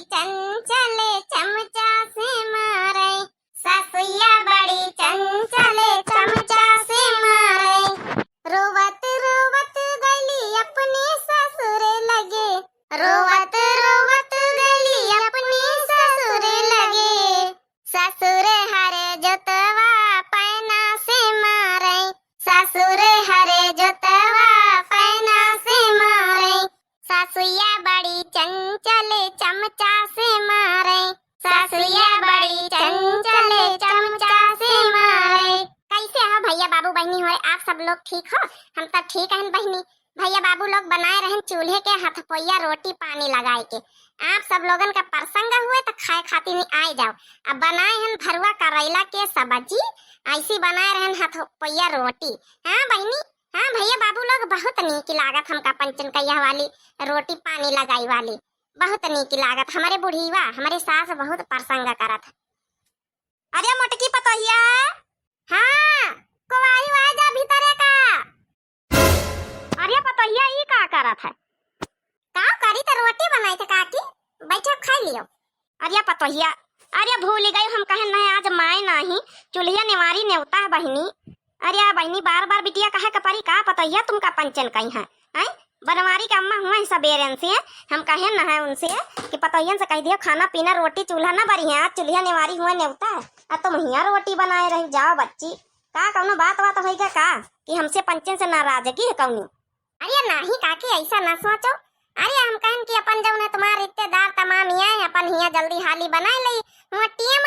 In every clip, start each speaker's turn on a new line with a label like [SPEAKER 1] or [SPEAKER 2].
[SPEAKER 1] चंचल चमचा से मारे, सासुया बड़ी चंचल चमचा से मारे। रोवत रोवत गली अपने ससुरे लगे, रोवत रोवत गली अपने ससुरे लगे। ससुर हरे जोतवा पैना से मारे, ससुर हरे जोतवा पैना से मारे। सासुया बड़ी चंचल चमचा से मारे, सासुया बड़ी चंचल चमचा से मारे। कैसे हो भैया बाबू बहनी हो, आप सब लोग ठीक हो? हम सब ठीक हैं बहनी। भैया बाबू लोग बनाए रहे चूल्हे के हथपोइया रोटी पानी लगाए के। आप सब लोगन का प्रसंग हुए तो खाए खातिर नहीं आए जाओ। अब बनाए हैं भरुआ करेला के सब्जी, ऐसी बनाए रहे हथपोइया रोटी। हाँ बहनी, हाँ भैया बाबू लोग बहुत नीक लागत हमका पंचन कैया वाली रोटी पानी लगाई वाली, बहुत नीक लागत। हमारे बुढ़ीवा हमारे सास बहुत प्रसंग करत। अरे मोटकी पतोहिया, हाँ कोवाई आ जा भीतरे का। अरे पतोहिया ई का करत है? का करी तो रोटी बनाई थे काकी, बैठो खा लियो। अरे पतोहिया, अरे भूल गई हम कहे नहीं आज माय नहीं चूल्हिया निवारी नेवता है बहनी। अरे बहनी बार बार बिटिया कहे कपरी का पतोहिया तुमका पंचन कही है? बनवारी का अम्मा हुआ सबेरन से हम कहे न है उनसे कि पतोहियन से कह दियो खाना पीना रोटी चूल्हा ना बरी है, आज चूल्हा निवारी हुआ नेवता है और तुम हिया रोटी बनाए रही जाओ बच्ची। का कौनो बात हो गया का कि हमसे पंचन से नाराजगी है कौनी? अरे नहीं काकी ऐसा ना सोचो। अरे हम कहन कि अपन जौन है तुम्हारे रिश्तेदार तमाम यहाँ अपन हिया जल्दी हाली बनाए लई, हुआ टेम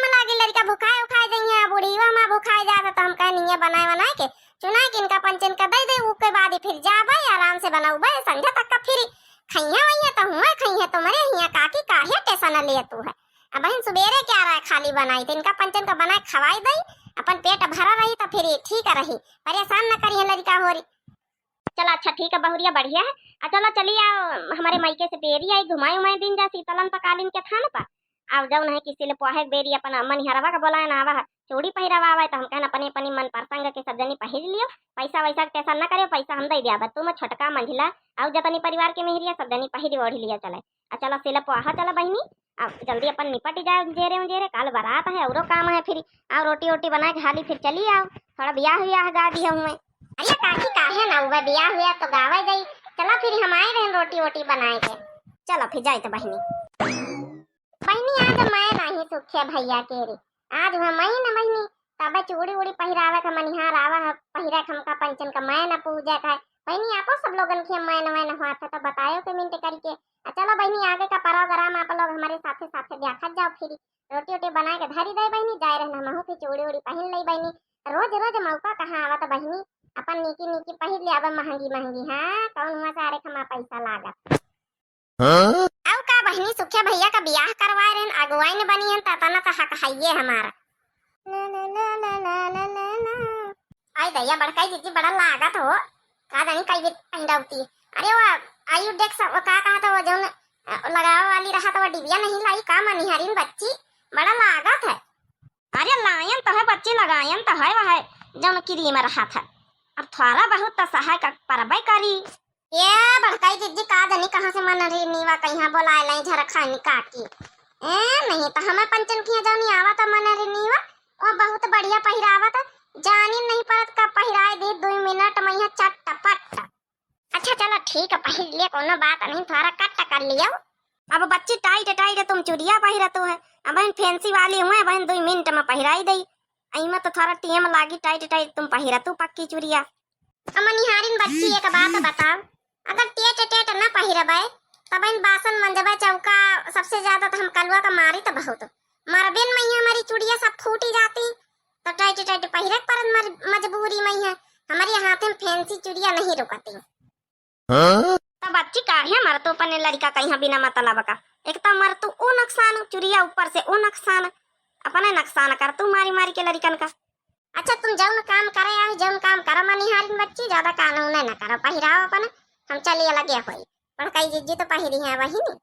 [SPEAKER 1] लागी लड़का भुखाए उखाए दई है, बुढ़ीवा माँ भुखाए जाता तो हम कहन हिया बनाए के चुनाए कि इनका पंचन का दे दे, उसके बाद ही फिर जाबे आराम से बनाऊबे संध्या तक का फिर खैया वैया तो हुआ खैया तुम्हारे हिया काकी काहे टेंशन ले तू है। अब बहन सुबेरे क्या रहा खाली बनाई तो इनका पंचन का बनाए खवाई दई, अपन पेट भरा रही तो फिर ठीक रही, परेशान न करी है लड़का हो रही। चलो अच्छा ठीक है बहुरिया बढ़िया है। चलो चलिए हमारे मायके से बेरी आई घुमाई उमाई दिन जा शीतलन पकालिन के थान पर अब जौन है किसी ले पोहे बेरी अपन मनिहरवा का बोला ना आवा चूड़ी पहिरावा आवा तो हम कहना अपने अपनी मन प्रसंग के सब जनी पहिर लियो, पैसा वैसा टेंशन न करियो, पैसा हम दे दिया तुम छोटका मंझिला और जतनी परिवार के मेहरिया सब जनी पहिर ओढ़ लिया चले। चलो सिले पोहा चला बहनी, अब जल्दी अपन निपट जाओ जेरे उजेरे, कल बारात है और काम है फिर और रोटी वोटी बना के हाली फिर चली आओ, थोड़ा ब्याह गा दिया हूँ। अरे काकी काहे ना हुआ ब्याह हुआ तो गावे गई। चलो फिर हम आए रहे रोटी वोटी बनाए के, चलो फिर जाए तो बहनी। बहनी आज मैं नहीं सुखे भैया के रे, आज हुआ मैं न बहनी तब चूड़ी उड़ी पहिरावे का मनिहार आवा पहिरा हमका पंचन का मैं न पूजा का बहनी आपो सब लोगन के मैं न हुआ था तो बतायो के मिनट करके। चलो बहनी आगे का प्रोग्राम आप लोग हमारे साथे साथे देखा जाओ, फिर रोटी वोटी बना के धरी दे बहनी, जाए रहना महू फिर चूड़ी उड़ी पहन ली बहनी। रोज रोज मौका कहाँ आवा तो बहनी अपन नीकी नीकी पहिर ले अब महंगी महंगी। हाँ कौन हुआ सारे खमा पैसा लागत। अब का बहनी सुखे भैया का ब्याह करवाए रहन अगुवाई ने बनी है तना तो हक हाइये हमारा। आई दैया बड़काई जीजी बड़ा लागत हो का जानी कई भी पहिरावती। अरे वो आयु देख सब का कहा था वो जो लगावा वाली रहा तो वो डिबिया नहीं लाई का मनिहारिन बच्ची बड़ा लागत है। अरे लायन तो है बच्ची लगायन तो है वह जो क्रीम रहा था, अब थोड़ा बहुत तो सहाय का परबई करी। ये बड़काई जिद्दी का जानी कहाँ से मन रही नीवा कहीं बोलाए लाई झरखा काकी नहीं तो हमें पंचन किया जाओ नहीं आवा तो मन रही नीवा और बहुत बढ़िया पहिरावा था जानी नहीं परत का पहिराए दे 2 मिनट में यह चटपट। अच्छा चलो ठीक है पहिर लिया कोनो बात नहीं, थोड़ा कट कर लिया। अब बच्ची टाइट टाइट तुम चूड़िया पहिरा तू है अब फैंसी वाली हुए बहन 2 मिनट में पहिराई दई, में तो थोड़ा टेम लागी टाइट टाइट तुम पहिरा तू पक्की चूड़िया। मनिहारिन बच्ची एक बात बताओ, अगर टेट टेट न पहिरबे तब इन बासन मंजबे चौका सबसे ज्यादा तो हम कलवा का मारी तो बहुत मरबेन में हमारी चूड़िया सब फूटी जाती तो टाइट टाइट पहिरे पर मजबूरी में है हमारे हाथ में फैंसी चूड़िया नहीं रुकती। तो बच्ची काहे मर तो अपने लड़का कहीं बिना मतलब का, एक तो मर तू ओ नुकसान चूड़िया ऊपर से ओ नुकसान अपने नुकसान कर तू मारी मारी के लड़कन का। अच्छा तुम जौन काम करे आओ जौन काम करो मनिहारिन बच्ची ज्यादा कानून न करो पहिराओ अपन हम चलिए लगे होई। बड़काई जीजी तो पहिरी है वही नहीं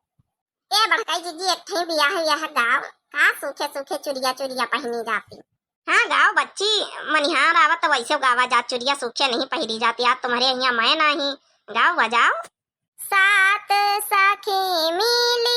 [SPEAKER 1] ए बड़काई जीजी एक थे ब्याह गाँव का सूखे सूखे चूड़िया चूड़िया पहनी जाती। हाँ गाँव बच्ची मनिहार आवा तो वैसे गावा जा चूड़िया सूखे नहीं पहिरी जाती, आज तुम्हारे यहाँ मैं नहीं गाँव बजाओ। सात सखी मिली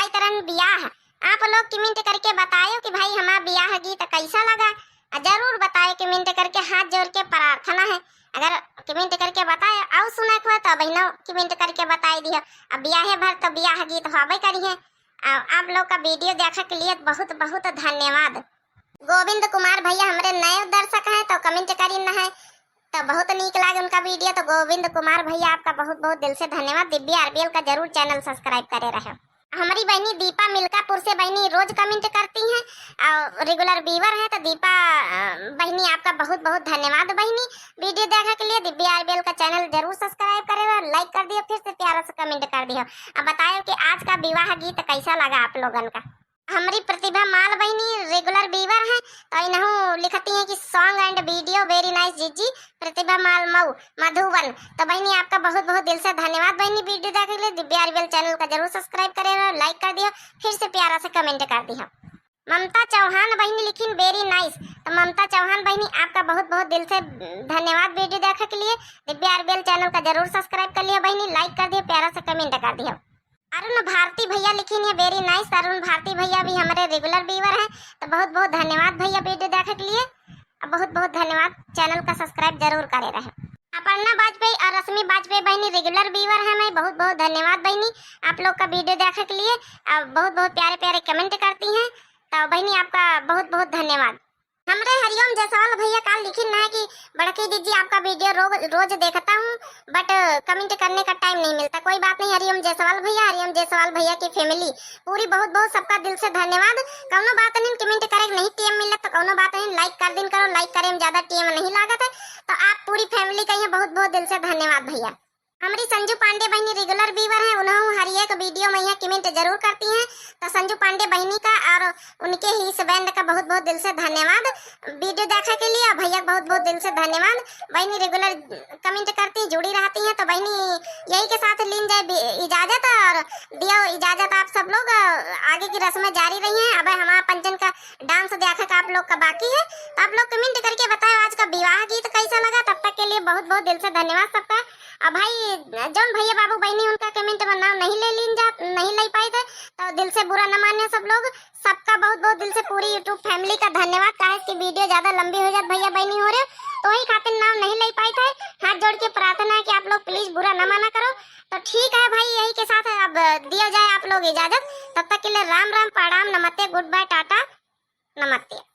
[SPEAKER 1] जाए तरन बियाह। आप लोग कमेंट करके बताओ कि भाई हमारा बियाह गीत कैसा लगा। जरूर बताए कमेंट करके, हाथ जोड़ के प्रार्थना है। अगर कमेंट करके बताए और सुना हुआ तो बहनों कमेंट करके बताई दियो। अब बियाह भर तो बियाह गीत होबे करिए। आप लोग का वीडियो देखने के लिए बहुत बहुत धन्यवाद। गोविंद कुमार भैया हमारे नए दर्शक हैं तो कमेंट करी न है तो बहुत नीक लागे उनका वीडियो। तो गोविंद कुमार भैया आपका बहुत बहुत दिल से धन्यवाद। दिव्या आरबीएल का जरूर चैनल सब्सक्राइब करे रहे। हमारी बहनी दीपा मिल्कापुर से बहनी रोज कमेंट करती हैं और रेगुलर व्यूअर है। तो दीपा बहनी आपका बहुत बहुत धन्यवाद बहनी वीडियो देखने के लिए। दिव्या आरबीएल का चैनल जरूर सब्सक्राइब करे और लाइक कर दियो, फिर से प्यारा सा कमेंट कर दियो। अब बताओ कि आज का विवाह गीत कैसा लगा आप लोगन का। हमारी प्रतिभा माल बहनी रेगुलर व्यूअर है तो इन्हों लिखती हैं कि song and video very nice जीजी। प्रतिभा माल मऊ मधुबन। तो बहनी आपका बहुत बहुत दिल से धन्यवाद बहनी वीडियो देखने के लिए। दिव्या आरबीएल चैनल का जरूर सब्सक्राइब करे और लाइक कर दियो, फिर से प्यारा से कमेंट कर दियो। ममता चौहान बहनी लिखी वेरी नाइस। तो ममता चौहान बहनी आपका बहुत बहुत दिल से धन्यवाद वीडियो देखने के लिए। दिव्या आरबीएल चैनल का जरूर सब्सक्राइब कर लियो बहनी, लाइक कर दियो, प्यारा सा कमेंट कर दियो। अरुण भारती भैया लिखी है वेरी नाइस। अरुण भारती भैया भी हमारे रेगुलर व्यूअर हैं तो बहुत बहुत धन्यवाद भैया वीडियो देखने के लिए। बहुत बहुत धन्यवाद, चैनल का सब्सक्राइब जरूर करे रहे। अपर्णा वाजपेयी और रश्मि वाजपेयी बहनी रेगुलर व्यूअर है। मैं बहुत बहुत धन्यवाद बहनी आप लोग का वीडियो देखने के लिए। बहुत बहुत प्यारे प्यारे कमेंट करती हैं तो बहनी आपका बहुत बहुत धन्यवाद। हमारे हरिओम जायसवाल भैया काल लिखी ना है कि बड़की दीदी आपका वीडियो रोज देखता हूँ बट कमेंट करने का टाइम नहीं मिलता। कोई बात नहीं हरिओम जायसवाल भैया, हरिओम जायसवाल भैया की फैमिली पूरी बहुत बहुत सबका दिल से धन्यवाद। कौनो बात नहीं कमेंट करे नहीं टीएम मिलत तो कौनो बात नहीं लाइक कर दिन करो, लाइक करे में ज्यादा टीएम नहीं लागत है। तो आप पूरी फैमिली का बहुत बहुत दिल से धन्यवाद भैया। हमारी संजू पांडे बहनी रेगुलर व्यूअर है, उन्होंने हर एक वीडियो में यहाँ कमेंट जरूर करती हैं। तो संजू पांडे बहनी का और उनके ही इस बैंड का बहुत बहुत दिल से धन्यवाद वीडियो देखने के लिए। भैया बहुत बहुत दिल से धन्यवाद। बहनी रेगुलर कमेंट करती जुड़ी रहती हैं। तो बहनी यही के साथ लीन जाए इजाजत और दियो इजाजत। आप सब लोग आगे की रस्में जारी रही हैं। अब हमारा पंचन का डांस देखा का आप लोग का बाकी है तो आप लोग कमेंट करके बताओ आज का विवाह गीत कैसा लगा। तब तक के लिए बहुत बहुत दिल से धन्यवाद सबका। अब भाई जौन भैया बाबू बहनी उनका कमेंट में नाम नहीं ले पाए थे तो दिल से बुरा न मानिए सब लोग। सबका बहुत बहुत दिल से पूरी यूट्यूब फैमिली का धन्यवाद। काहे कि वीडियो ज्यादा लंबी हो जाती भैया बहनी हो रहे तो वही खातिर नाम नहीं ले पाए थे। हाथ जोड़ के प्रार्थना है कि आप लोग प्लीज बुरा न माना करो। तो ठीक है भाई, यही के साथ अब दिया जाए आप लोग इजाजत। तब तक के लिए राम राम, प्रणाम, नमस्ते, गुड बाय, टाटा, नमस्ते।